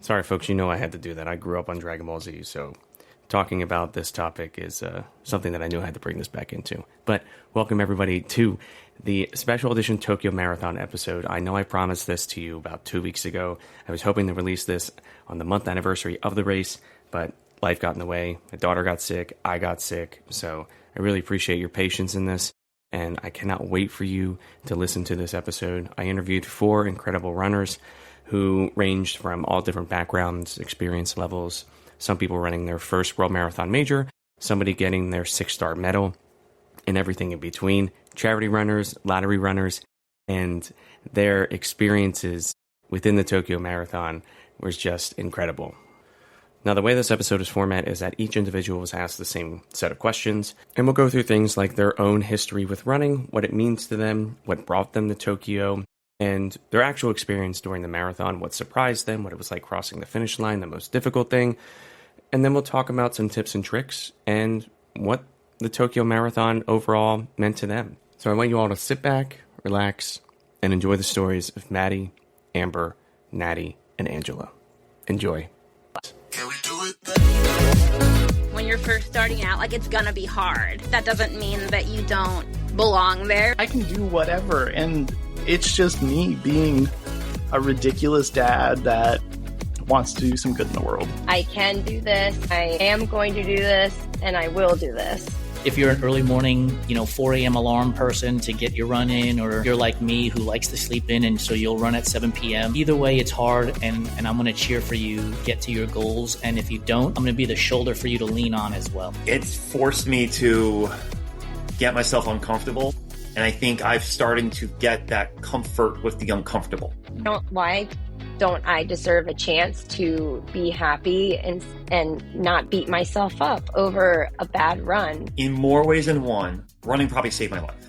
Sorry, folks, you know I had to do that. I grew up on Dragon Ball Z, so talking about this topic is something that I knew I had to bring this back into. But welcome, everybody, to the special edition Tokyo Marathon episode. I know I promised this to you about 2 weeks ago. I was hoping to release this on the month anniversary of the race, but life got in the way. My daughter got sick. I got sick. So I really appreciate your patience in this, and I cannot wait for you to listen to this episode. I interviewed 4 incredible runners who ranged from all different backgrounds, experience levels, some people running their first World Marathon Major, somebody getting their 6-star medal, and everything in between, charity runners, lottery runners, and their experiences within the Tokyo Marathon was just incredible. Now, the way this episode is formatted is that each individual was asked the same set of questions, and we'll go through things like their own history with running, what it means to them, what brought them to Tokyo, and their actual experience during the marathon, what surprised them, what it was like crossing the finish line, the most difficult thing. And then we'll talk about some tips and tricks and what the Tokyo Marathon overall meant to them. So I want you all to sit back, relax, and enjoy the stories of Maddie, Amber, Naty, and Angela. Enjoy. Can we do it? When you're first starting out, like, it's gonna be hard. That doesn't mean that you don't belong there. I can do whatever, and it's just me being a ridiculous dad that wants to do some good in the world. I can do this, I am going to do this, and I will do this. If you're an early morning, 4 a.m. alarm person to get your run in, or you're like me who likes to sleep in and so you'll run at 7 p.m. Either way, it's hard, and I'm going to cheer for you, get to your goals. And if you don't, I'm going to be the shoulder for you to lean on as well. It's forced me to get myself uncomfortable. And I think I've started to get that comfort with the uncomfortable. Why don't I deserve a chance to be happy and not beat myself up over a bad run? In more ways than one, running probably saved my life.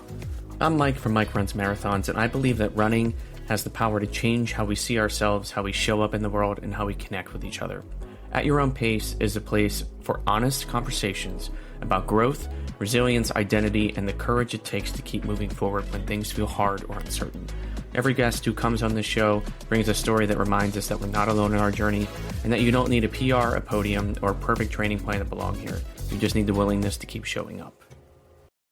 I'm Mike from Mike Runs Marathons, and I believe that running has the power to change how we see ourselves, how we show up in the world, and how we connect with each other. At Your Own Pace is a place for honest conversations about growth, resilience, identity, and the courage it takes to keep moving forward when things feel hard or uncertain. Every guest who comes on this show brings a story that reminds us that we're not alone in our journey, and that you don't need a PR, a podium, or a perfect training plan to belong here. You just need the willingness to keep showing up.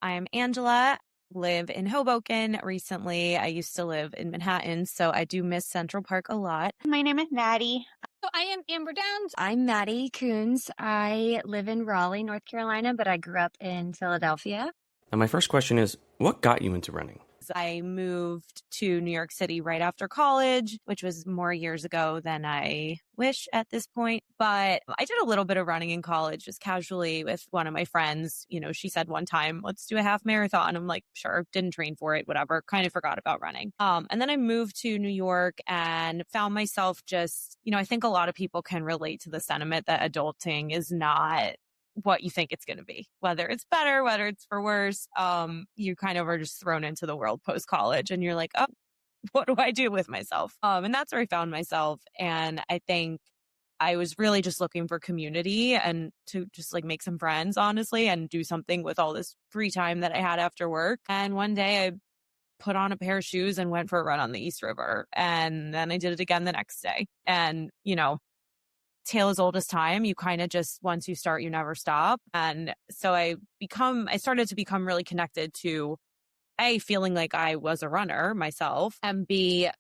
I'm Angela, live in Hoboken. Recently, I used to live in Manhattan, so I do miss Central Park a lot. My name is Naty. So I am Amber Downs. I'm Maddie Coons. I live in Raleigh, North Carolina, but I grew up in Philadelphia. Now, my first question is, what got you into running? I moved to New York City right after college, which was more years ago than I wish at this point. But I did a little bit of running in college, just casually with one of my friends. She said one time, let's do a half marathon. I'm like, sure, didn't train for it, whatever. Kind of forgot about running. And then I moved to New York and found myself just, I think a lot of people can relate to the sentiment that adulting is not what you think it's going to be, whether it's better, whether it's for worse. You kind of are just thrown into the world post-college and you're like, oh, what do I do with myself? And that's where I found myself. And I think I was really just looking for community and to just like make some friends, honestly, and do something with all this free time that I had after work. And one day I put on a pair of shoes and went for a run on the East River. And then I did it again the next day. And, tale as old as time. You kind of just, once you start, you never stop. And so I started to become really connected to A, feeling like I was a runner myself, and B,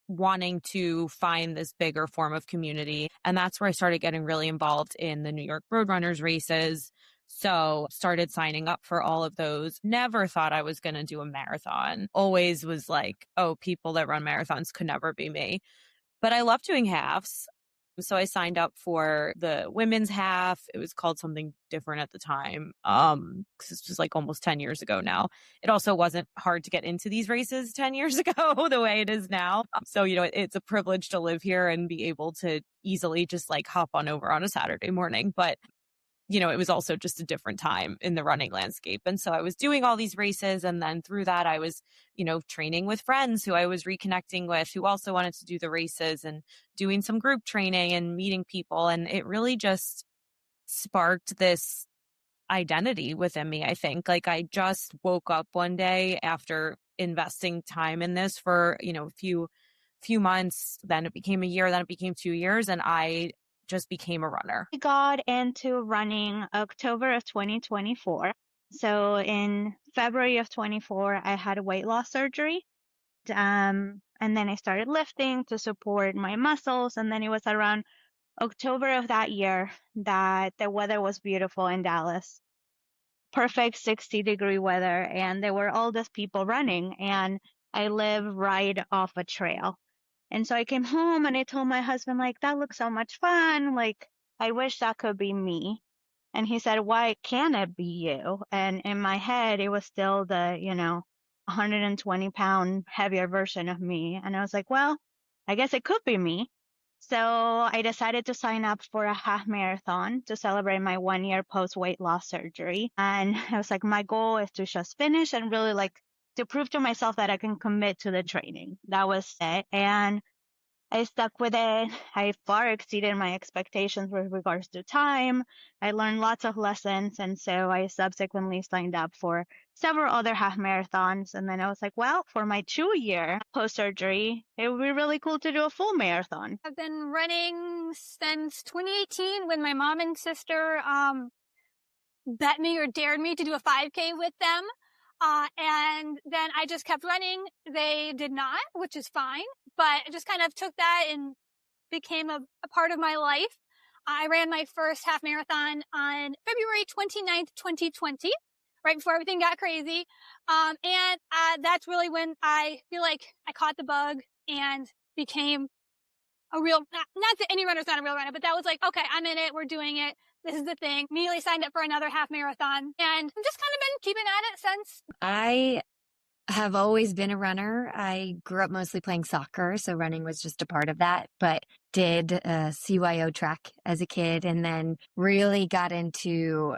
wanting to find this bigger form of community. And that's where I started getting really involved in the New York Roadrunners races. So started signing up for all of those. Never thought I was going to do a marathon. Always was like, oh, people that run marathons could never be me. But I love doing halves. So I signed up for the women's half. It was called something different at the time, because this was like almost 10 years ago now. It also wasn't hard to get into these races 10 years ago the way it is now. So, it's a privilege to live here and be able to easily just like hop on over on a Saturday morning. But it was also just a different time in the running landscape. And so I was doing all these races. And then through that, I was, training with friends who I was reconnecting with, who also wanted to do the races, and doing some group training and meeting people. And it really just sparked this identity within me, I think. Like, I just woke up one day after investing time in this for, a few few months, then it became a year, then it became 2 years, and I just became a runner. I got into running October of 2024. So in February of 24, I had a weight loss surgery. And then I started lifting to support my muscles. And then it was around October of that year that the weather was beautiful in Dallas. Perfect 60-degree weather. And there were all these people running. And I live right off a trail. And so I came home and I told my husband, like, that looks so much fun. Like, I wish that could be me. And he said, why can't it be you? And in my head, it was still the, 120-pound heavier version of me. And I was like, well, I guess it could be me. So I decided to sign up for a half marathon to celebrate my 1 year post weight loss surgery. And I was like, my goal is to just finish and really like to prove to myself that I can commit to the training. That was it. And I stuck with it. I far exceeded my expectations with regards to time. I learned lots of lessons. And so I subsequently signed up for several other half marathons. And then I was like, well, for my 2 year post surgery, it would be really cool to do a full marathon. I've been running since 2018 when my mom and sister bet me or dared me to do a 5K with them. And then I just kept running. They did not, which is fine, but I just kind of took that and became a part of my life. I ran my first half marathon on February 29th, 2020, right before everything got crazy. And that's really when I feel like I caught the bug and became a real, not that any runner's not a real runner, but that was like, okay, I'm in it. We're doing it. This is the thing. Immediately signed up for another half marathon and I've just kind of been keeping at it since. I have always been a runner. I grew up mostly playing soccer, so running was just a part of that, but did CYO track as a kid and then really got into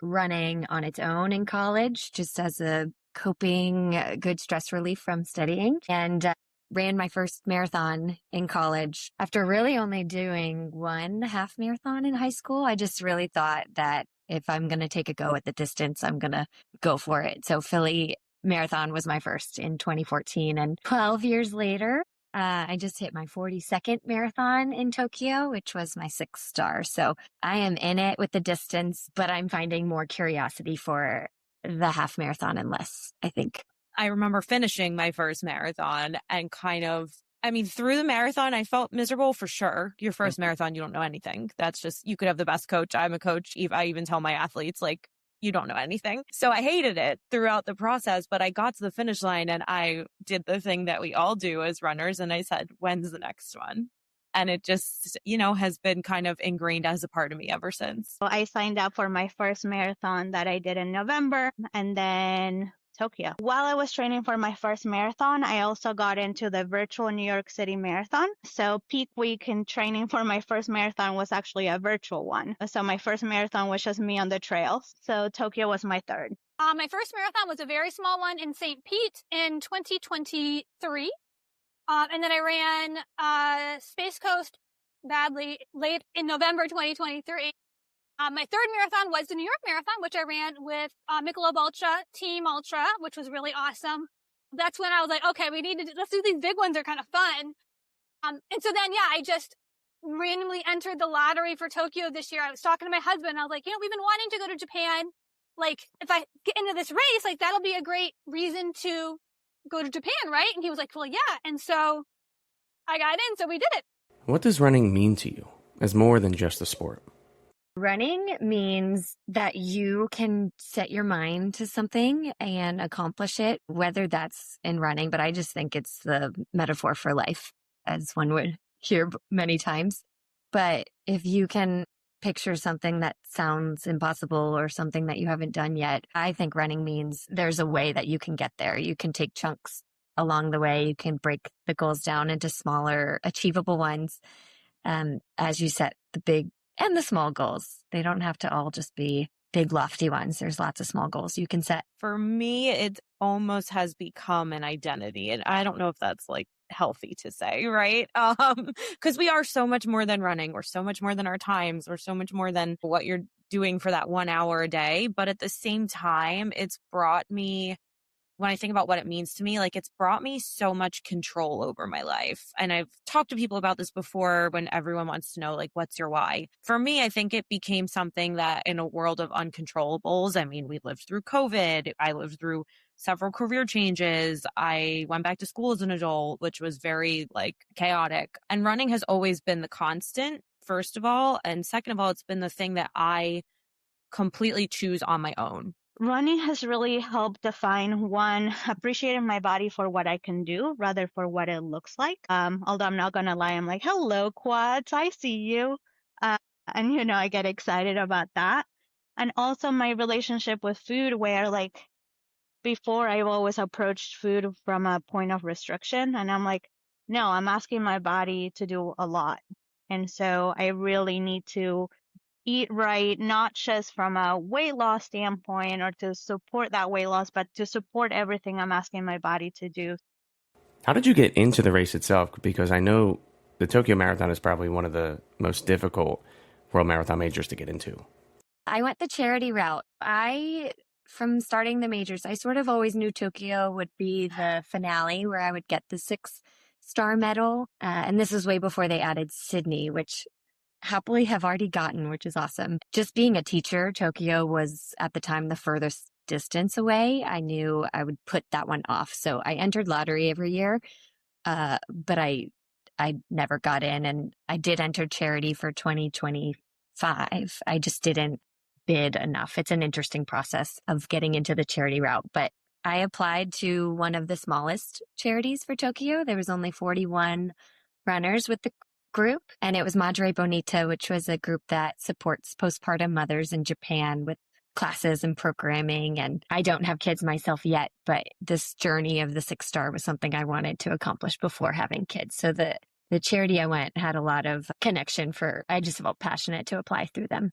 running on its own in college, just as a coping, good stress relief from studying. And ran my first marathon in college after really only doing one half marathon in high school. I just really thought that if I'm going to take a go at the distance, I'm going to go for it. So Philly Marathon was my first in 2014. And 12 years later, I just hit my 42nd marathon in Tokyo, which was my 6th star. So I am in it with the distance, but I'm finding more curiosity for the half marathon and less, I think. I remember finishing my first marathon and through the marathon, I felt miserable for sure. Your first marathon, you don't know anything. That's just, you could have the best coach. I'm a coach. I even tell my athletes, like, you don't know anything. So I hated it throughout the process, but I got to the finish line and I did the thing that we all do as runners. And I said, when's the next one? And it just, has been kind of ingrained as a part of me ever since. I signed up for my first marathon that I did in November and then Tokyo. While I was training for my first marathon, I also got into the virtual New York City Marathon. So peak week in training for my first marathon was actually a virtual one. So my first marathon was just me on the trails. So Tokyo was my third. My first marathon was a very small one in St. Pete in 2023. And then I ran Space Coast badly late in November 2023. My third marathon was the New York Marathon, which I ran with Michelob Ultra, Team Ultra, which was really awesome. That's when I was like, okay, let's do these big ones. They're kind of fun. And so then, I just randomly entered the lottery for Tokyo this year. I was talking to my husband. I was like, we've been wanting to go to Japan. Like, if I get into this race, like, that'll be a great reason to go to Japan, right? And he was like, well, yeah. And so I got in, so we did it. What does running mean to you as more than just a sport? Running means that you can set your mind to something and accomplish it, whether that's in running, but I just think it's the metaphor for life, as one would hear many times. But if you can picture something that sounds impossible or something that you haven't done yet, I think running means there's a way that you can get there. You can take chunks along the way. You can break the goals down into smaller, achievable ones as you set the big and the small goals. They don't have to all just be big, lofty ones. There's lots of small goals you can set. For me, it almost has become an identity. And I don't know if that's like healthy to say, right? Because we are so much more than running. We're so much more than our times. We're so much more than what you're doing for that 1 hour a day. But at the same time, it's brought me when I think about what it means to me, like it's brought me so much control over my life. And I've talked to people about this before when everyone wants to know, like, what's your why? For me, I think it became something that in a world of uncontrollables, I mean, we lived through COVID. I lived through several career changes. I went back to school as an adult, which was very like chaotic. And running has always been the constant, first of all. And second of all, it's been the thing that I completely choose on my own. Running has really helped define one, appreciating my body for what I can do rather for what it looks like. Although I'm not going to lie, I'm like, hello, quads, I see you. And, you know, I get excited about that. And also my relationship with food where like before I've always approached food from a point of restriction. And I'm like, no, I'm asking my body to do a lot. And so I really need to eat right, not just from a weight loss standpoint or to support that weight loss, but to support everything I'm asking my body to do. How did you get into the race itself? Because I know the Tokyo Marathon is probably one of the most difficult World Marathon majors to get into. I went the charity route. From starting the majors, I sort of always knew Tokyo would be the finale where I would get the 6-star medal. And this is way before they added Sydney, which happily have already gotten, which is awesome. Just being a teacher, Tokyo was at the time the furthest distance away. I knew I would put that one off. So I entered lottery every year, but I never got in. And I did enter charity for 2025. I just didn't bid enough. It's an interesting process of getting into the charity route, but I applied to one of the smallest charities for Tokyo. There was only 41 runners with the group, and it was Madre Bonita, which was a group that supports postpartum mothers in Japan with classes and programming. And I don't have kids myself yet, but this journey of the 6-star was something I wanted to accomplish before having kids. So the charity I went had a lot of connection I just felt passionate to apply through them.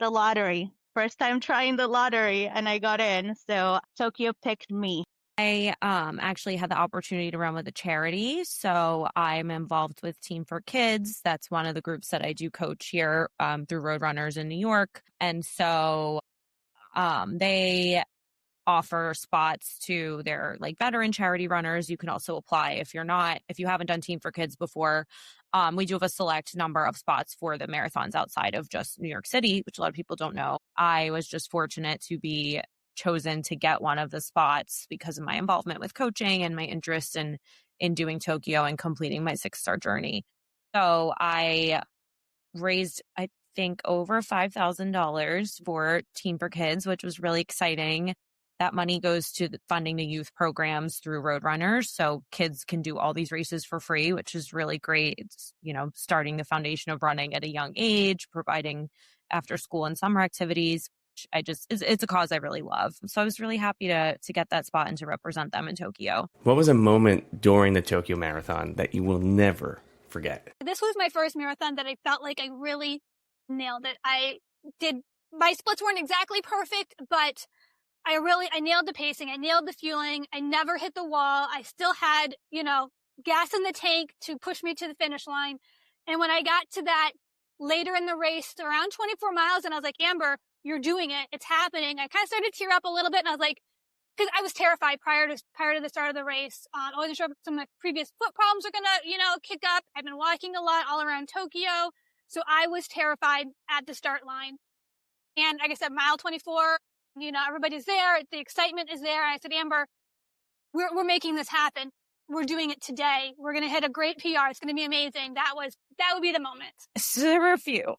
The lottery. First time trying the lottery and I got in. So Tokyo picked me. I actually had the opportunity to run with a charity. So I'm involved with Team for Kids. That's one of the groups that I do coach here through Roadrunners in New York. And so they offer spots to their like veteran charity runners. You can also apply if you haven't done Team for Kids before. We do have a select number of spots for the marathons outside of just New York City, which a lot of people don't know. I was just fortunate to be chosen to get one of the spots because of my involvement with coaching and my interest in doing Tokyo and completing my 6-star journey. So I raised, I think, over $5,000 for Team for Kids, which was really exciting. That money goes to funding the youth programs through Roadrunners. So kids can do all these races for free, which is really great. It's, starting the foundation of running at a young age, providing after school and summer activities. It's a cause I really love. So I was really happy to get that spot and to represent them in Tokyo. What was a moment during the Tokyo Marathon that you will never forget? This was my first marathon that I felt like I really nailed it. My splits weren't exactly perfect, but I nailed the pacing. I nailed the fueling. I never hit the wall. I still had, gas in the tank to push me to the finish line. And when I got to that later in the race, around 24 miles, and I was like, Amber, you're doing it. It's happening. I kind of started to tear up a little bit, and I was like, because I was terrified prior to the start of the race. I wasn't sure if some of my previous foot problems were going to, kick up. I've been walking a lot all around Tokyo. So I was terrified at the start line. And like I said, mile 24, everybody's there. The excitement is there. And I said, Amber, we're making this happen. We're doing it today. We're going to hit a great PR. It's going to be amazing. That would be the moment. So there were a few.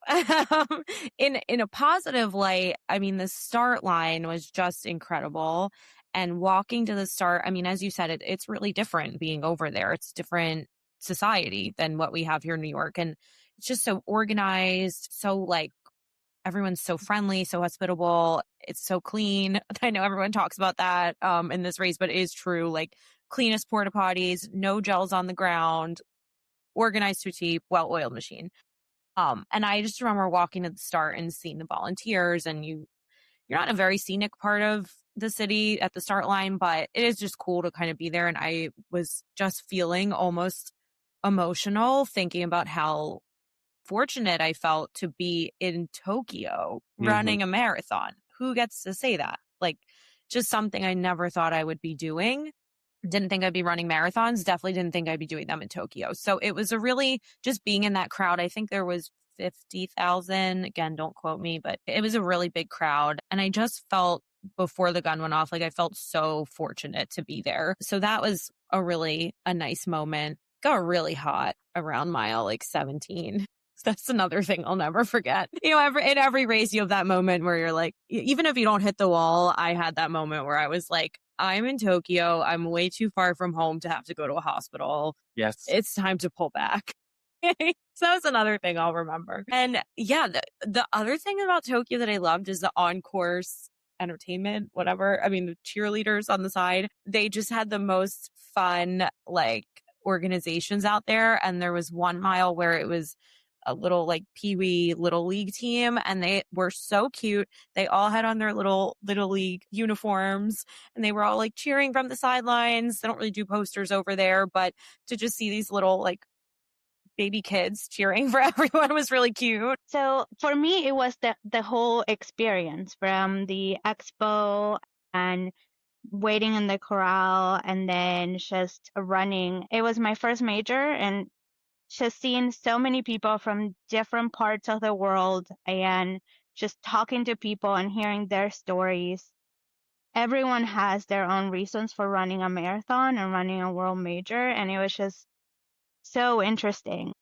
In a positive light, I mean, the start line was just incredible. And walking to the start, I mean, as you said, it's really different being over there. It's a different society than what we have here in New York. And it's just so organized, so everyone's so friendly, so hospitable. It's so clean. I know everyone talks about that in this race, but it is true. Cleanest porta potties, no gels on the ground, organized to a T, well-oiled machine. And I just remember walking to the start and seeing the volunteers, and you're not in a very scenic part of the city at the start line, but it is just cool to kind of be there. And I was just feeling almost emotional thinking about how fortunate I felt to be in Tokyo running a marathon. Who gets to say that? just something I never thought I would be doing. Didn't think I'd be running marathons. Definitely didn't think I'd be doing them in Tokyo. So it was a really, just being in that crowd. I think there was 50,000. Again, don't quote me, but it was a really big crowd. And I just felt before the gun went off, like I felt so fortunate to be there. So that was a nice moment. Got really hot around mile like 17. That's another thing I'll never forget. In every race, you have that moment where you're like, even if you don't hit the wall, I had that moment where I was like, I'm in Tokyo. I'm way too far from home to have to go to a hospital. Yes. It's time to pull back. So that's another thing I'll remember. And yeah, the other thing about Tokyo that I loved is the on-course entertainment, whatever. I mean, the cheerleaders on the side, they just had the most fun, like, organizations out there. And there was 1 mile where it was a little like Pee-wee little league team, and they were so cute. They all had on their little league uniforms, and they were all like cheering from the sidelines. They don't really do posters over there, but to just see these little like baby kids cheering for everyone was really cute. So for me, it was the whole experience, from the expo and waiting in the corral and then just running. It was my first major, and just seeing so many people from different parts of the world and just talking to people and hearing their stories. Everyone has their own reasons for running a marathon and running a world major, and it was just so interesting.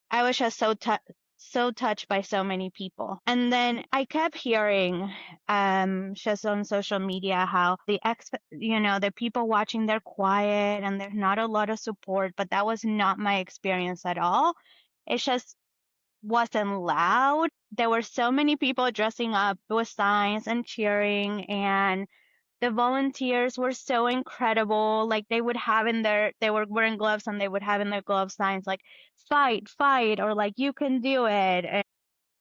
I was just so touched by so many people. And then I kept hearing just on social media how the people watching, they're quiet and there's not a lot of support, but that was not my experience at all. It just wasn't loud. There were so many people dressing up with signs and cheering, and the volunteers were so incredible. Like they were wearing gloves, and they would have in their glove signs like fight, or like you can do it. And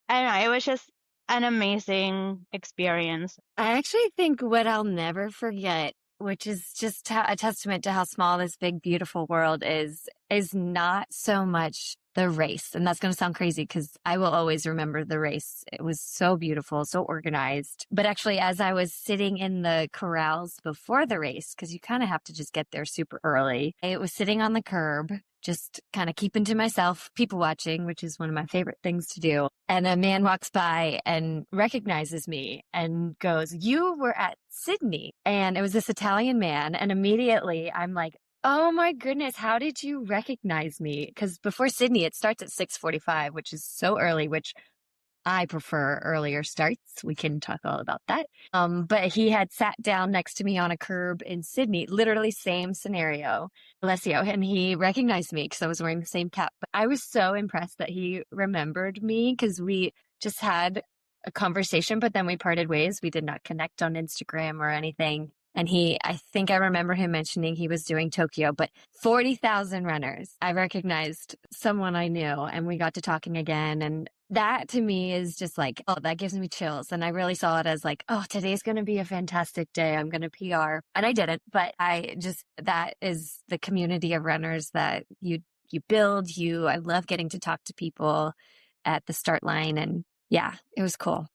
I don't know, it was just an amazing experience. I actually think what I'll never forget, which is just a testament to how small this big, beautiful world is not so much the race. And that's going to sound crazy because I will always remember the race. It was so beautiful, so organized. But actually, as I was sitting in the corrals before the race, because you kind of have to just get there super early, I was sitting on the curb, just kind of keeping to myself, people watching, which is one of my favorite things to do. And a man walks by and recognizes me and goes, "You were at Sydney." And it was this Italian man. And immediately I'm like, oh my goodness, how did you recognize me? Because before Sydney, it starts at 6:45, which is so early, which I prefer earlier starts. We can talk all about that. But he had sat down next to me on a curb in Sydney, literally same scenario, Alessio, and he recognized me because I was wearing the same cap. But I was so impressed that he remembered me because we just had a conversation, but then we parted ways. We did not connect on Instagram or anything. And I think I remember him mentioning he was doing Tokyo, but 40,000 runners. I recognized someone I knew, and we got to talking again. And that to me is just like, oh, that gives me chills. And I really saw it as like, oh, today's going to be a fantastic day. I'm going to PR. And I didn't, but that is the community of runners that you build. I love getting to talk to people at the start line. And yeah, it was cool.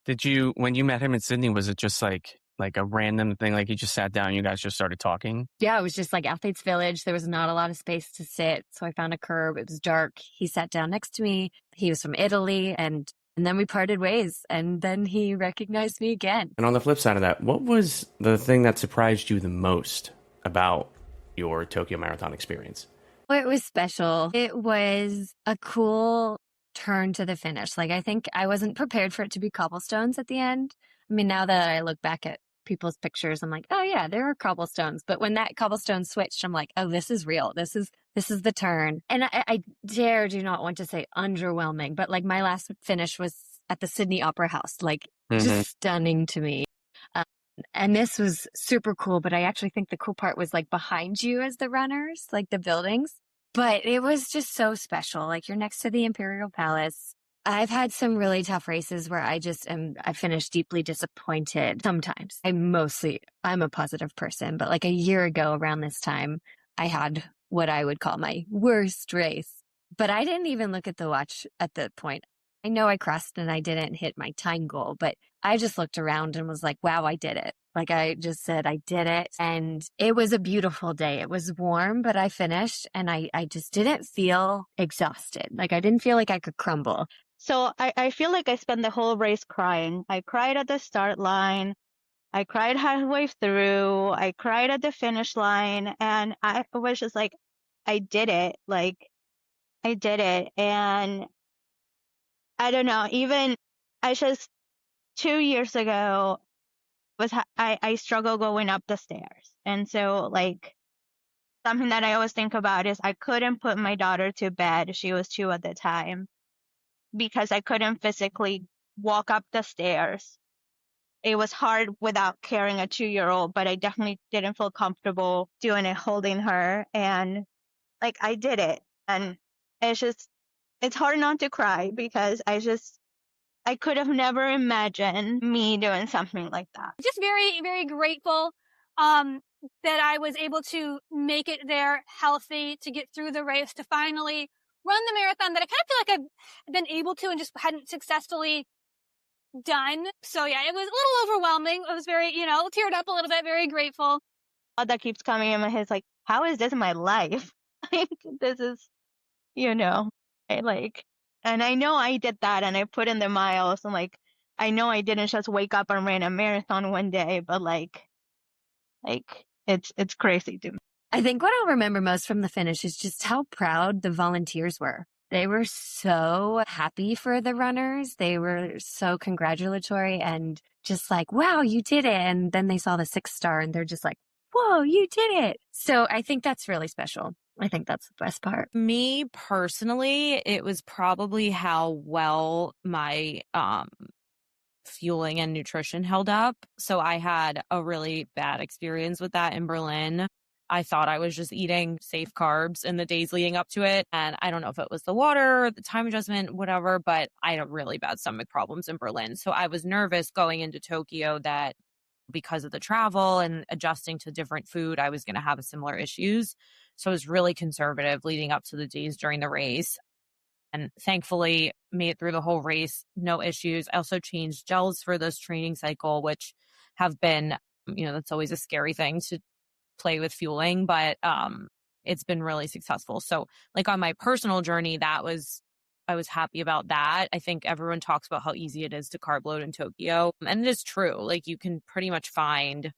When you met him in Sydney, was it just like a random thing? Like you just sat down and you guys just started talking? Yeah, it was just like Athletes Village. There was not a lot of space to sit. So I found a curb. It was dark. He sat down next to me. He was from Italy. And then we parted ways. And then he recognized me again. And on the flip side of that, what was the thing that surprised you the most about your Tokyo Marathon experience? Well, it was special. It was a cool turn to the finish. Like I think I wasn't prepared for it to be cobblestones at the end. I mean, now that I look back at people's pictures, I'm like, oh yeah, there are cobblestones. But when that cobblestone switched, I'm like, oh, this is real. This is the turn. And I do not want to say underwhelming, but like my last finish was at the Sydney Opera House, like just stunning to me. And this was super cool. But I actually think the cool part was like behind you as the runners, like the buildings. But it was just so special. Like you're next to the Imperial Palace. I've had some really tough races where I finished deeply disappointed sometimes. I'm a positive person, but like a year ago around this time, I had what I would call my worst race. But I didn't even look at the watch at the point. I know I crossed and I didn't hit my time goal, but I just looked around and was like, wow, I did it. Like I just said, I did it. And it was a beautiful day. It was warm, but I finished and I just didn't feel exhausted. Like I didn't feel like I could crumble. So I feel like I spent the whole race crying. I cried at the start line. I cried halfway through. I cried at the finish line. And I was just like, I did it. Like, I did it. And I don't know, even I just 2 years ago I struggle going up the stairs. And so like something that I always think about is I couldn't put my daughter to bed. She was 2 at the time because I couldn't physically walk up the stairs. It was hard without carrying a 2-year-old, but I definitely didn't feel comfortable doing it, holding her. And like I did it. And it's hard not to cry because I could have never imagined me doing something like that. Just very, very grateful that I was able to make it there healthy, to get through the race, to finally run the marathon that I kind of feel like I've been able to and just hadn't successfully done. So yeah, it was a little overwhelming. I was very, teared up a little bit, very grateful. That keeps coming in my head is like, how is this my life? Like, this is, and I know I did that and I put in the miles and like, I know I didn't just wake up and ran a marathon one day, but like it's crazy to me. I think what I'll remember most from the finish is just how proud the volunteers were. They were so happy for the runners. They were so congratulatory and just like, wow, you did it. And then they saw the 6 star and they're just like, whoa, you did it. So I think that's really special. I think that's the best part. Me personally, it was probably how well my fueling and nutrition held up. So I had a really bad experience with that in Berlin. I thought I was just eating safe carbs in the days leading up to it. And I don't know if it was the water, the time adjustment, whatever, but I had really bad stomach problems in Berlin. So I was nervous going into Tokyo that because of the travel and adjusting to different food, I was going to have similar issues. So I was really conservative leading up to the days during the race. And thankfully made it through the whole race, no issues. I also changed gels for this training cycle, which have been, that's always a scary thing to play with fueling, but it's been really successful. So like on my personal journey, I was happy about that. I think everyone talks about how easy it is to carb load in Tokyo. And it is true. Like you can pretty much find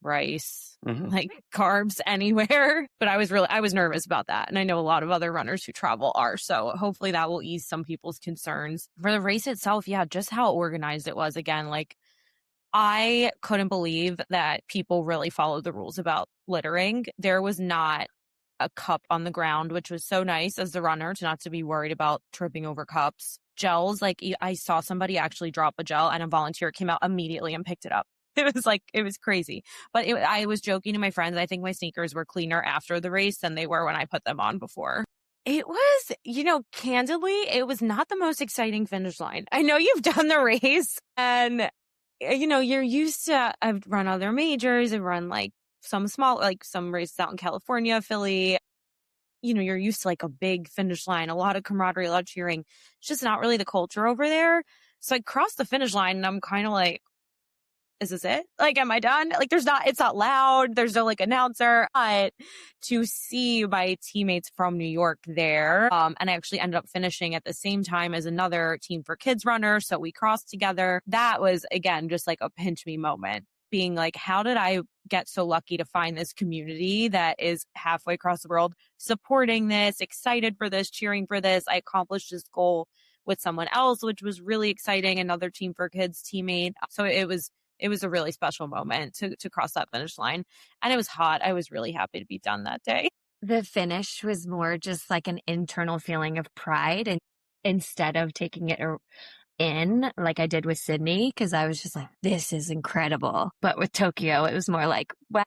rice, like carbs anywhere. But I was nervous about that. And I know a lot of other runners who travel are. So hopefully that will ease some people's concerns. For the race itself, yeah, just how organized it was. Again, like I couldn't believe that people really followed the rules about littering. There was not a cup on the ground, which was so nice as the runner to not to be worried about tripping over cups. Gels, like I saw somebody actually drop a gel and a volunteer came out immediately and picked it up. It was crazy. But I was joking to my friends. I think my sneakers were cleaner after the race than they were when I put them on before. It was, candidly, it was not the most exciting finish line. I know you've done the race and, you're used to, I've run other majors. I've run like some small, like some races out in California, Philly. You're used to like a big finish line, a lot of camaraderie, a lot of cheering. It's just not really the culture over there. So I crossed the finish line and I'm kind of like, is this it? Like, am I done? Like, it's not loud. There's no like announcer. But to see my teammates from New York there, and I actually ended up finishing at the same time as another Team for Kids runner. So we crossed together. That was, again, just like a pinch me moment. Being like, how did I get so lucky to find this community that is halfway across the world supporting this, excited for this, cheering for this? I accomplished this goal with someone else, which was really exciting. Another Team for Kids teammate. So it was a really special moment to cross that finish line. And it was hot. I was really happy to be done that day. The finish was more just like an internal feeling of pride, and instead of taking it in like I did with Sydney, because I was just like, this is incredible. But with Tokyo, it was more like, wow,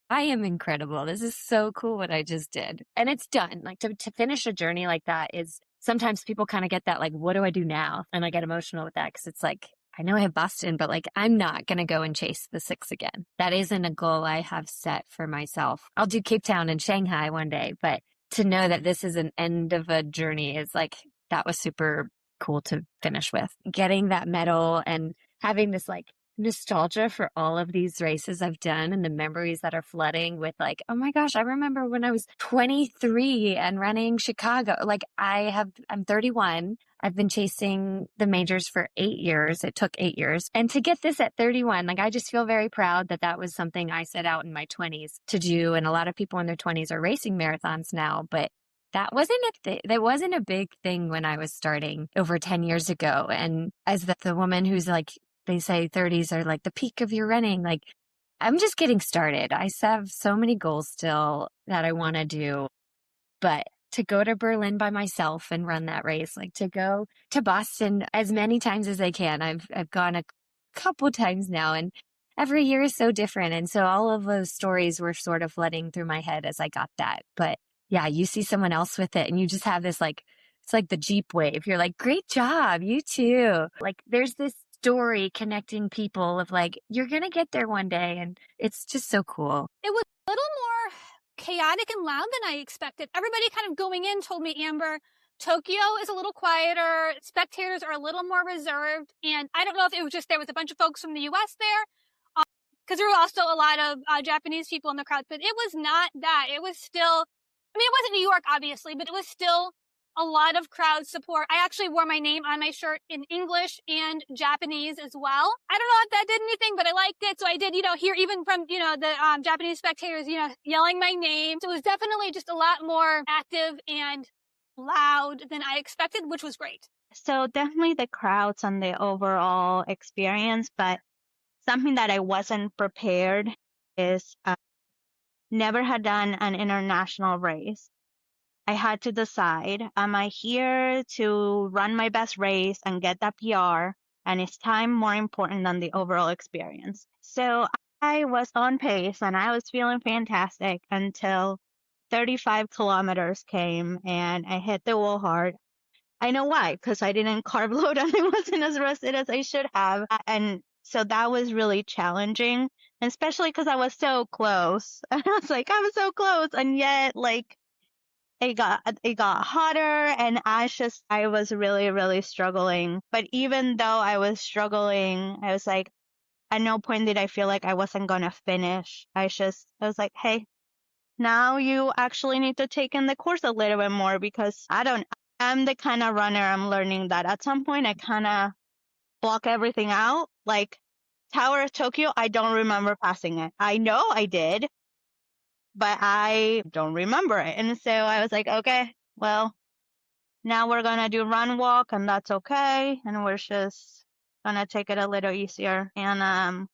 I am incredible. This is so cool what I just did. And it's done. Like to finish a journey like that is, sometimes people kind of get that, like, what do I do now? And I get emotional with that because it's like, I know I have Boston, but like, I'm not going to go and chase the 6 again. That isn't a goal I have set for myself. I'll do Cape Town and Shanghai one day, but to know that this is an end of a journey is like, that was super cool to finish with. Getting that medal and having this like nostalgia for all of these races I've done and the memories that are flooding with like, oh my gosh, I remember when I was 23 and running Chicago. Like I'm 31. I've been chasing the majors for 8 years. It took 8 years. And to get this at 31, like I just feel very proud that that was something I set out in my 20s to do. And a lot of people in their 20s are racing marathons now, but that wasn't a big thing when I was starting over 10 years ago. And as the woman who's like, they say 30s are like the peak of your running. Like, I'm just getting started. I have so many goals still that I want to do, but to go to Berlin by myself and run that race, like to go to Boston as many times as I can. I've gone a couple times now, and every year is so different. And so all of those stories were sort of flooding through my head as I got that. But yeah, you see someone else with it and you just have this like, it's like the Jeep wave. You're like, great job. You too. Like there's this story connecting people of like, you're going to get there one day. And it's just so cool. It was a little more chaotic and loud than I expected. Everybody kind of going in told me, Amber, Tokyo is a little quieter. Spectators are a little more reserved. And I don't know if it was just there was a bunch of folks from the U.S. there, because there were also a lot of Japanese people in the crowd. But it was not that. It was still, I mean, it wasn't New York, obviously, but it was still a lot of crowd support. I actually wore my name on my shirt in English and Japanese as well. I don't know if that did anything, but I liked it. So I did, hear even from, the Japanese spectators, yelling my name. So it was definitely just a lot more active and loud than I expected, which was great. So definitely the crowds and the overall experience, but something that I wasn't prepared is never had done an international race. I had to decide, am I here to run my best race and get that PR? And is time more important than the overall experience? So I was on pace and I was feeling fantastic until 35 kilometers came and I hit the wall hard. I know why, because I didn't carb load and I wasn't as rested as I should have. And so that was really challenging, and especially because I was so close. And I was like, I was so close. And yet, like, it got hotter and I was really, really struggling. But even though I was struggling, I was like, at no point did I feel like I wasn't going to finish. I was like, hey, now you actually need to take in the course a little bit more, because I'm the kind of runner, I'm learning that at some point I kind of block everything out. Like Tower of Tokyo, I don't remember passing it. I know I did, but I don't remember it. And so I was like, okay, well, now we're going to do run walk, and that's okay. And we're just going to take it a little easier and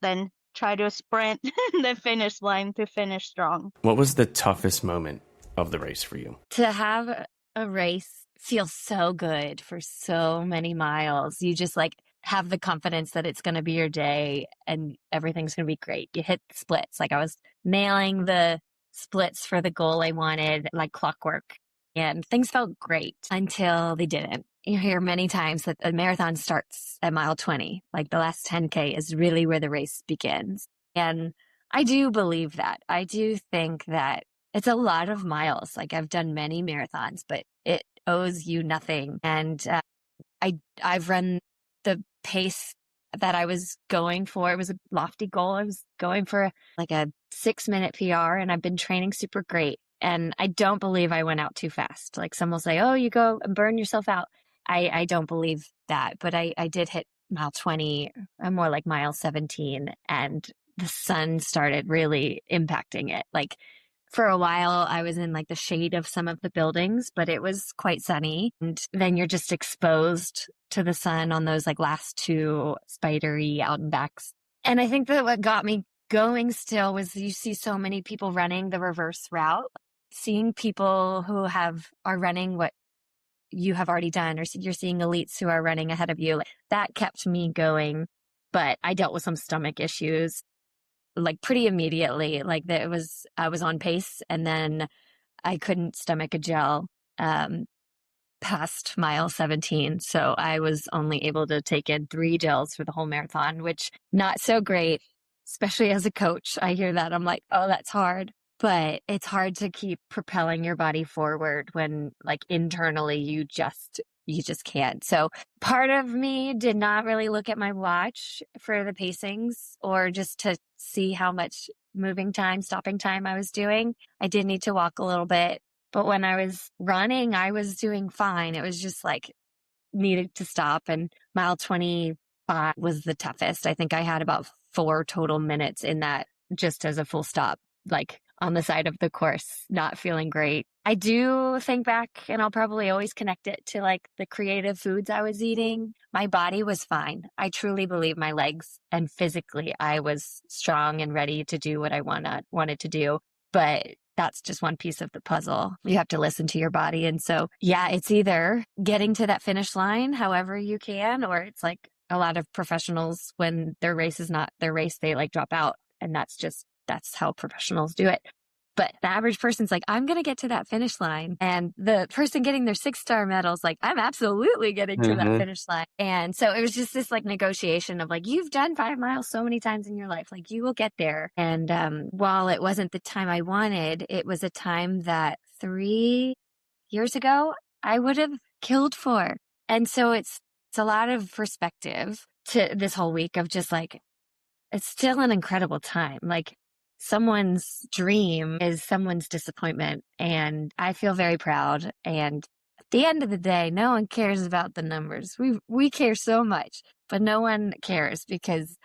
then try to sprint the finish line to finish strong. What was the toughest moment of the race for you? To have a race feel so good for so many miles, you just like have the confidence that it's going to be your day and everything's going to be great. You hit the splits. Like I was nailing the splits for the goal I wanted, like clockwork, and things felt great until they didn't. You hear many times that a marathon starts at mile 20. Like the last 10K is really where the race begins. And I do believe that. I do think that it's a lot of miles. Like I've done many marathons, but it owes you nothing. And I've run the pace that I was going for. It was a lofty goal. I was going for like a 6-minute PR, and I've been training super great. And I don't believe I went out too fast. Like some will say, oh, you go and burn yourself out. I don't believe that, but I did hit mile 20, more like mile 17, and the sun started really impacting it. Like for a while, I was in like the shade of some of the buildings, but it was quite sunny. And then you're just exposed to the sun on those like last 2 spidery out and backs. And I think that what got me going still was you see so many people running the reverse route, seeing people who are running what you have already done, or you're seeing elites who are running ahead of you. Like, that kept me going. But I dealt with some stomach issues like pretty immediately. Like I was on pace, and then I couldn't stomach a gel past mile 17. So I was only able to take in 3 gels for the whole marathon, which not so great, especially as a coach. I hear that. I'm like, oh, that's hard. But it's hard to keep propelling your body forward when like internally you just you just can't. So part of me did not really look at my watch for the pacings or just to see how much moving time, stopping time I was doing. I did need to walk a little bit, but when I was running, I was doing fine. It was just like needed to stop. And mile 25 was the toughest. I think I had about 4 total minutes in that just as a full stop, like on the side of the course, not feeling great. I do think back, and I'll probably always connect it to like the creative foods I was eating. My body was fine. I truly believe my legs and physically I was strong and ready to do what I wanted to do. But that's just one piece of the puzzle. You have to listen to your body. And so, yeah, it's either getting to that finish line however you can, or it's like a lot of professionals, when their race is not their race, they like drop out. And that's how professionals do it. But the average person's like, I'm going to get to that finish line. And the person getting their 6-star medal's like, I'm absolutely getting to that finish line. And so it was just this like negotiation of like, you've done 5 miles so many times in your life, like you will get there. And while it wasn't the time I wanted, it was a time that 3 years ago I would have killed for. And so it's a lot of perspective to this whole week of just like, it's still an incredible time. Like, someone's dream is someone's disappointment. And I feel very proud. And at the end of the day, no one cares about the numbers. We care so much, but no one cares because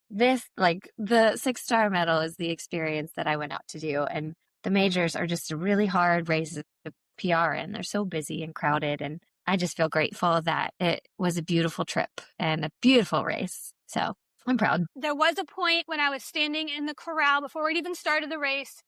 this, like the 6-star medal is the experience that I went out to do. And the majors are just a really hard race to PR in. They're so busy and crowded. And I just feel grateful that it was a beautiful trip and a beautiful race. So I'm proud. There was a point when I was standing in the corral before we'd even started the race.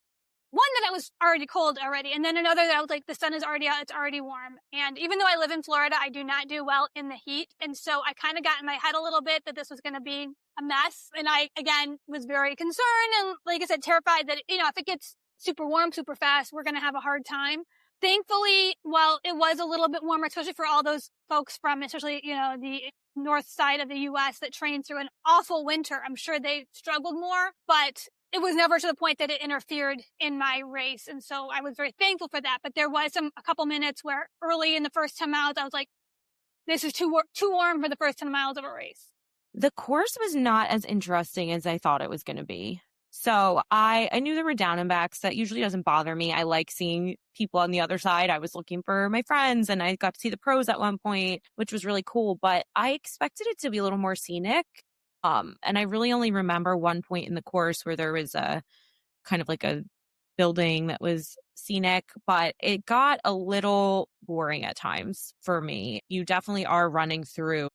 One that I was already cold already, and then another that I was like, the sun is already out, it's already warm. And even though I live in Florida, I do not do well in the heat. And so I kind of got in my head a little bit that this was going to be a mess. And I, again, was very concerned and, like I said, terrified that, if it gets super warm, super fast, we're going to have a hard time. Thankfully, while it was a little bit warmer, especially for all those folks from, especially, the north side of the U.S. that trained through an awful winter, I'm sure they struggled more, but it was never to the point that it interfered in my race. And so I was very thankful for that. But there was a couple minutes where early in the first 10 miles, I was like, this is too warm for the first 10 miles of a race. The course was not as interesting as I thought it was going to be. So I knew there were down and backs. That usually doesn't bother me. I like seeing people on the other side. I was looking for my friends and I got to see the pros at one point, which was really cool. But I expected it to be a little more scenic. And I really only remember one point in the course where there was a kind of like a building that was scenic, but it got a little boring at times for me. You definitely are running through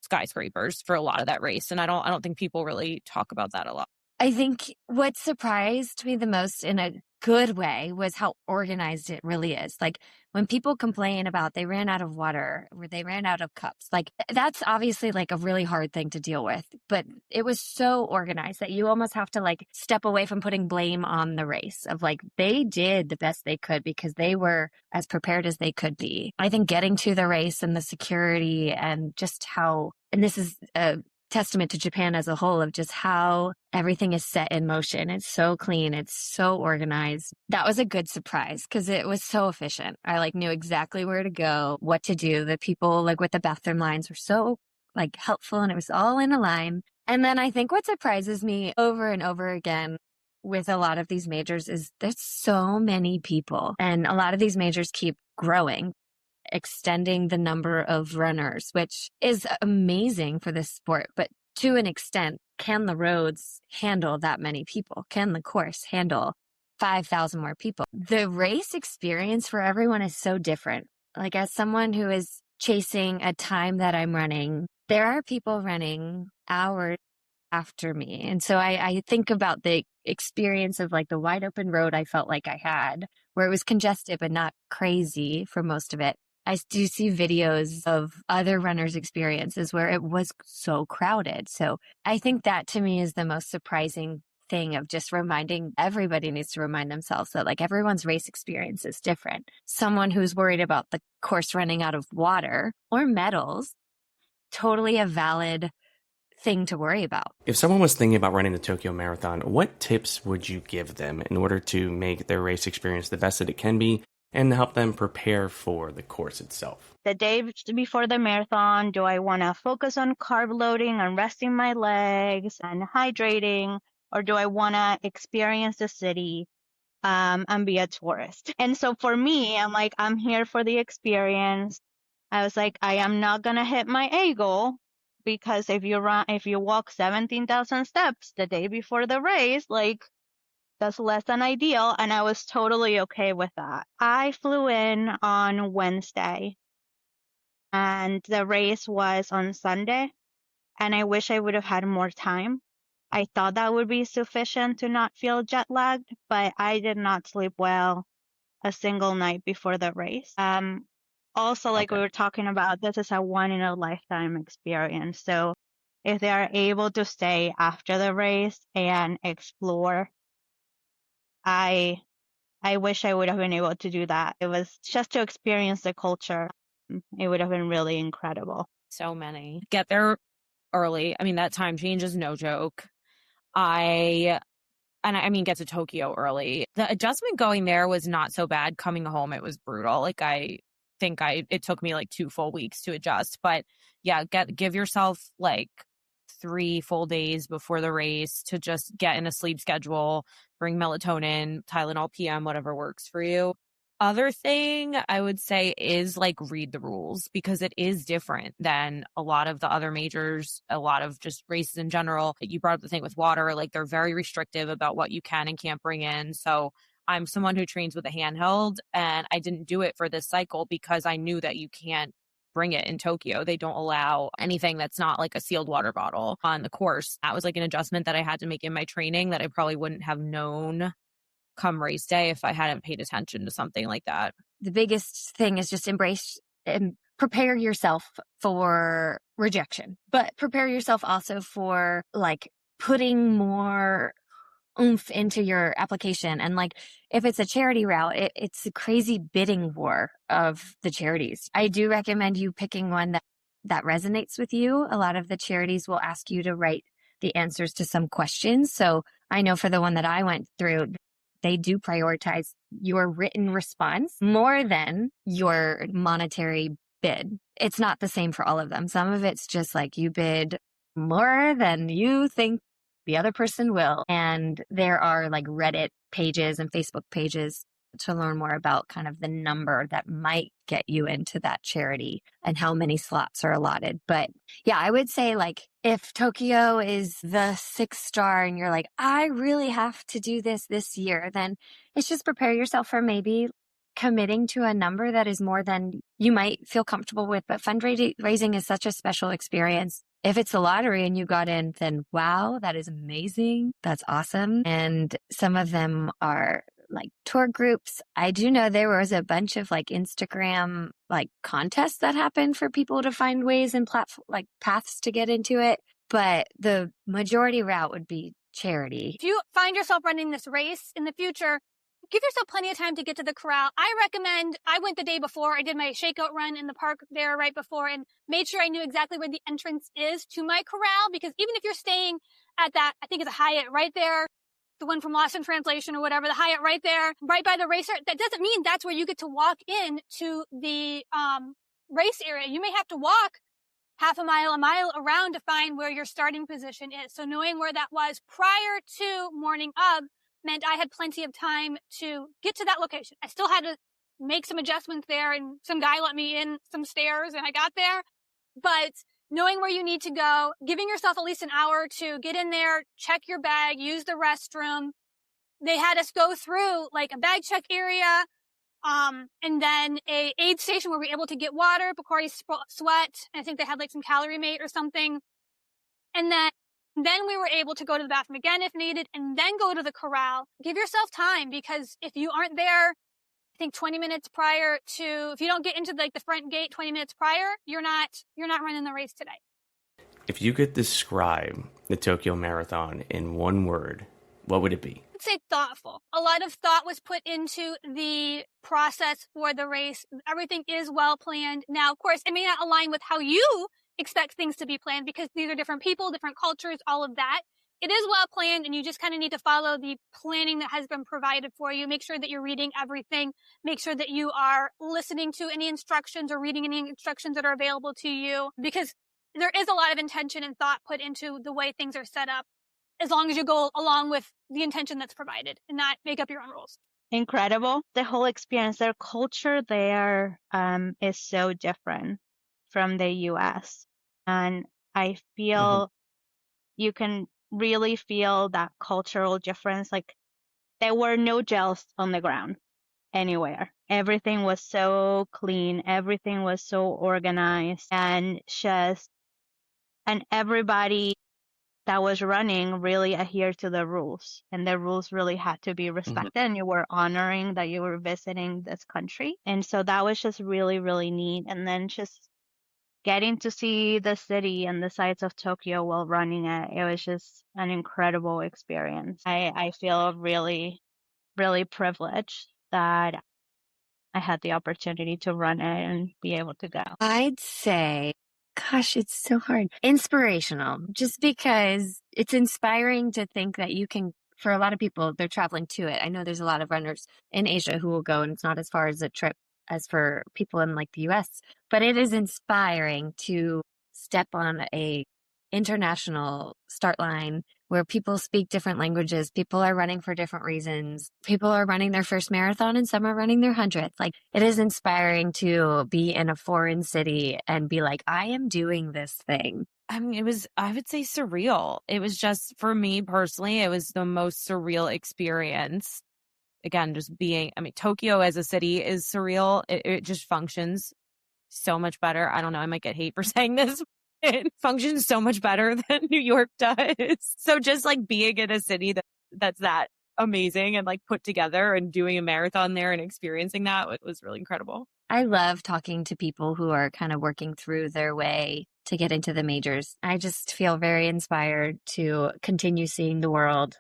skyscrapers for a lot of that race. And I don't think people really talk about that a lot. I think what surprised me the most in a good way was how organized it really is. Like when people complain about they ran out of water or they ran out of cups, like that's obviously like a really hard thing to deal with. But it was so organized that you almost have to like step away from putting blame on the race of like they did the best they could because they were as prepared as they could be. I think getting to the race and the security and just how, and this is a testament to Japan as a whole of just how everything is set in motion. It's so clean. It's so organized. That was a good surprise because it was so efficient. I like knew exactly where to go, what to do. The people like with the bathroom lines were so like helpful and it was all in a line. And then I think what surprises me over and over again with a lot of these majors is there's so many people and a lot of these majors keep growing, extending the number of runners, which is amazing for this sport. But to an extent, can the roads handle that many people? Can the course handle 5,000 more people? The race experience for everyone is so different. Like as someone who is chasing a time that I'm running, there are people running hours after me. And so I think about the experience of like the wide open road I felt like I had, where it was congested but not crazy for most of it. I do see videos of other runners' experiences where it was so crowded. So I think that to me is the most surprising thing of just reminding everybody needs to remind themselves that like everyone's race experience is different. Someone who's worried about the course running out of water or medals, totally a valid thing to worry about. If someone was thinking about running the Tokyo Marathon, what tips would you give them in order to make their race experience the best that it can be and help them prepare for the course itself? the day before the marathon, do I want to focus on carb loading and resting my legs and hydrating, or do I want to experience the city and be a tourist? And so for me, I'm like, I'm here for the experience. I was like, I am not going to hit my A goal, because if you walk 17,000 steps the day before the race, like, that's less than ideal. And I was totally okay with that. I flew in on Wednesday and the race was on Sunday. And I wish I would have had more time. I thought that would be sufficient to not feel jet lagged, but I did not sleep well a single night before the race. Also, like we were talking about, this is a one in a lifetime experience. So if they are able to stay after the race and explore, I wish I would have been able to do that. It was just to experience the culture. It would have been really incredible. So many. Get there early. I mean, that time change is no joke. I mean, get to Tokyo early. The adjustment going there was not so bad. Coming home, it was brutal. Like, I think it took me like 2 full weeks to adjust. But yeah, give yourself like 3 full days before the race to just get in a sleep schedule, bring melatonin, Tylenol PM, whatever works for you. Other thing I would say is like read the rules, because it is different than a lot of the other majors, a lot of just races in general. You brought up the thing with water, like they're very restrictive about what you can and can't bring in. So I'm someone who trains with a handheld, and I didn't do it for this cycle because I knew that you can't bring it in Tokyo. They don't allow anything that's not like a sealed water bottle on the course. That was like an adjustment that I had to make in my training that I probably wouldn't have known come race day if I hadn't paid attention to something like that. The biggest thing is just embrace and prepare yourself for rejection, but prepare yourself also for like putting more oomph into your application. And like, if it's a charity route, it's a crazy bidding war of the charities. I do recommend you picking one that resonates with you. A lot of the charities will ask you to write the answers to some questions. So I know for the one that I went through, they do prioritize your written response more than your monetary bid. It's not the same for all of them. Some of it's just like you bid more than you think the other person will. And there are like Reddit pages and Facebook pages to learn more about kind of the number that might get you into that charity and how many slots are allotted. But yeah, I would say like if Tokyo is the 6-star and you're like, I really have to do this year, then it's just prepare yourself for maybe committing to a number that is more than you might feel comfortable with. But fundraising is such a special experience. If it's a lottery and you got in, then wow, that is amazing. That's awesome. And some of them are like tour groups. I do know there was a bunch of like Instagram like contests that happened for people to find ways and like paths to get into it. But the majority route would be charity. If you find yourself running this race in the future, give yourself plenty of time to get to the corral. I went the day before. I did my shakeout run in the park there right before and made sure I knew exactly where the entrance is to my corral, because even if you're staying at that, I think it's a Hyatt right there, the one from Lost in Translation or whatever, the Hyatt right there, right by the racer, that doesn't mean that's where you get to walk in to the race area. You may have to walk half a mile around to find where your starting position is. So knowing where that was prior to morning of meant I had plenty of time to get to that location. I still had to make some adjustments there, and some guy let me in some stairs and I got there. But knowing where you need to go, giving yourself at least an hour to get in there, check your bag, use the restroom. They had us go through like a bag check area, and then a aid station where we were able to get water, Pocari Sweat. And I think they had like some Calorie Mate or something. And then we were able to go to the bathroom again if needed, and then go to the corral. Give yourself time, because if you aren't there, I think 20 minutes prior to, if you don't get into like the front gate 20 minutes prior, you're not running the race today. If you could describe the Tokyo Marathon in one word, what would it be? I'd say thoughtful. A lot of thought was put into the process for the race. Everything is well planned. Now, of course, it may not align with how you expect things to be planned, because these are different people, different cultures, all of that. it is well planned, and you just kind of need to follow the planning that has been provided for you. Make sure that you're reading everything. Make sure that you are listening to any instructions or reading any instructions that are available to you, because there is a lot of intention and thought put into the way things are set up, as long as you go along with the intention that's provided and not make up your own rules. Incredible. The whole experience, their culture there is so different from the US. And I feel you can really feel that cultural difference. Like, there were no gels on the ground anywhere. Everything was so clean. Everything was so organized, and everybody that was running really adhered to the rules, and the rules really had to be respected, and you were honoring that you were visiting this country. And so that was just really, really neat. And then just getting to see the city and the sights of Tokyo while running it, it was just an incredible experience. I feel really, really privileged that I had the opportunity to run it and be able to go. I'd say, gosh, it's so hard. Inspirational, just because it's inspiring to think that you can, for a lot of people, they're traveling to it. I know there's a lot of runners in Asia who will go, and it's not as far as a trip as for people in like the US, but it is inspiring to step on a international start line where people speak different languages. People are running for different reasons. People are running their first marathon and some are running their 100th. Like, it is inspiring to be in a foreign city and be like, I am doing this thing. I mean, I would say surreal. It was just, for me personally, it was the most surreal experience. Again, just being, Tokyo as a city is surreal. It just functions so much better. I don't know, I might get hate for saying this. It functions so much better than New York does. So just like being in a city that's that amazing and like put together, and doing a marathon there and experiencing that, it was really incredible. I love talking to people who are kind of working through their way to get into the majors. I just feel very inspired to continue seeing the world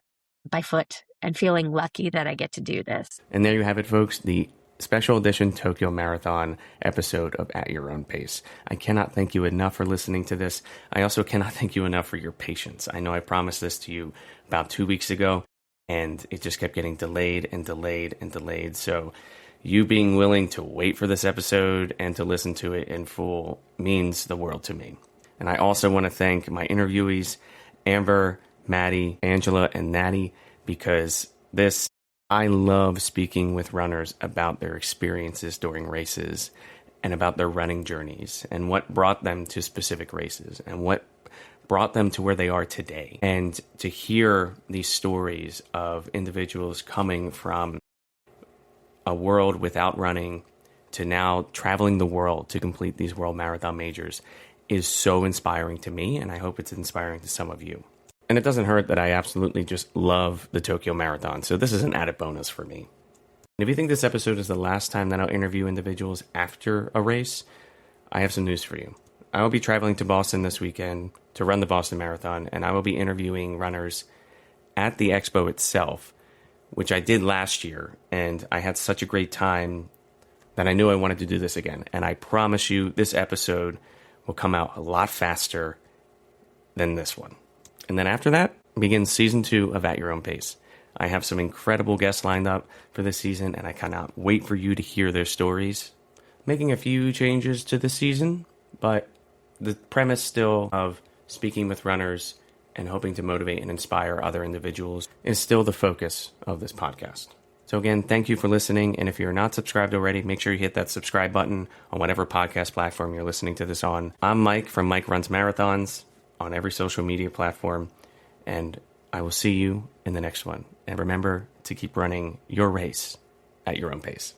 by foot and feeling lucky that I get to do this. And there you have it, folks, the special edition Tokyo Marathon episode of At Your Own Pace. I cannot thank you enough for listening to this. I also cannot thank you enough for your patience. I know I promised this to you about 2 weeks ago, and it just kept getting delayed and delayed and delayed. So you being willing to wait for this episode and to listen to it in full means the world to me. And I also want to thank my interviewees, Amber, Maddie, Angela, and Naty, because I love speaking with runners about their experiences during races and about their running journeys and what brought them to specific races and what brought them to where they are today. And to hear these stories of individuals coming from a world without running to now traveling the world to complete these world marathon majors is so inspiring to me, and I hope it's inspiring to some of you. And it doesn't hurt that I absolutely just love the Tokyo Marathon, so this is an added bonus for me. And if you think this episode is the last time that I'll interview individuals after a race, I have some news for you. I will be traveling to Boston this weekend to run the Boston Marathon, and I will be interviewing runners at the expo itself, which I did last year, and I had such a great time that I knew I wanted to do this again. And I promise you, this episode will come out a lot faster than this one. And then after that, begins season 2 of At Your Own Pace. I have some incredible guests lined up for this season, and I cannot wait for you to hear their stories. Making a few changes to this season, but the premise still of speaking with runners and hoping to motivate and inspire other individuals is still the focus of this podcast. So again, thank you for listening, and if you're not subscribed already, make sure you hit that subscribe button on whatever podcast platform you're listening to this on. I'm Mike from Mike Runs Marathons on every social media platform, and I will see you in the next one. And remember to keep running your race at your own pace.